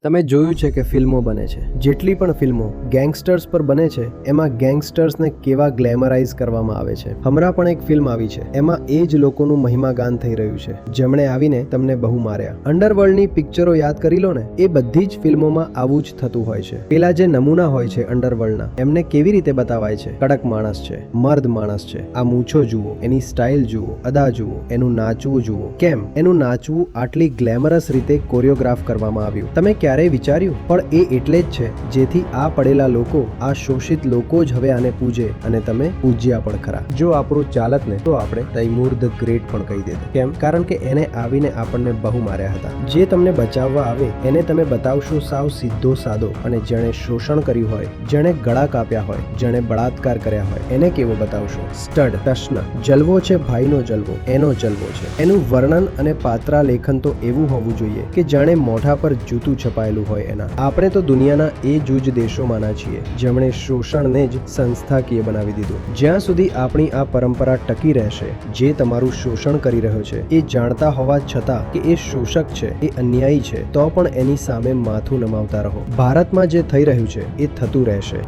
તમે જોયું છે કે ફિલ્મો બને છે, જેટલી પણ ફિલ્મો ગેંગસ્ટર્સ પર બને છે એમાં ગેંગસ્ટર્સને કેવા ગ્લેમરાઇઝ કરવામાં આવે છે. હમણાં પણ એક ફિલ્મ આવી છે, એમાં એ જ લોકોનું મહિમાગાન થઈ રહ્યું છે જેમણે આવીને તમને બહુ માર્યા. અંડરવર્લ્ડની પિક્ચરો યાદ કરી લો ને, એ બધી જ ફિલ્મોમાં આવું જ થતું હોય છે. પેલા જે નમૂના હોય છે અંડરવર્લ્ડના, એમને કેવી રીતે બતાવાય છે? કડક માણસ છે, મર્દ માણસ છે, આ મૂછો જુઓ, એની સ્ટાઇલ જુઓ, અદા જુઓ, એનું નાચવું જુઓ. કેમ એનું નાચવું આટલી ગ્લેમરસ રીતે કોરિયોગ્રાફ કરવામાં આવ્યું? તમે ક્યારેય વિચાર્યું? પણ એ એટલે જ છે જેથી આ પડેલા લોકો, આ શોષિત લોકો જ હવે આને પૂજે, અને તમે પૂજ્યા પણ ખરા. જો આપણું ચાલત ને તો આપણે તૈમૂર ધ ગ્રેટ પણ કહી દેતા. કેમ? કારણ કે એને આવીને આપણને બહુ માર્યા હતા. જે તમને બચાવવા આવે એને તમે બતાવશો સાવ સીધો સાદો, અને જેણે શોષણ કર્યું હોય, જેણે ગળા કાપ્યા હોય, જેણે બળાત્કાર કર્યા હોય, એને કેવો બતાવશો? સ્ટડ, ટશન, જલવો છે ભાઈનો જલવો, એનો જલવો છે. એનું વર્ણન અને પાત્રા લેખન તો એવું હોવું જોઈએ કે જાણે મોઢા પર જૂતું છપાયેલું હોય એના. આપણે તો દુનિયાના એ જૂજ દેશોમાંના છીએ જેમણે શોષણને જ સંસ્થાકીય બનાવી દીધું. જ્યાં સુધી આપણી આ પરંપરા ટકી રહેશે, જે તમારું શોષણ કરી રહ્યો છે એ જાણતા હોવા છતાં કે એ શોષક છે, એ અન્યાયી છે, તો પણ એની સામે માથું નમાવતા રહો. ભારતમાં જે થઈ રહ્યું છે એ થતું રહેશે.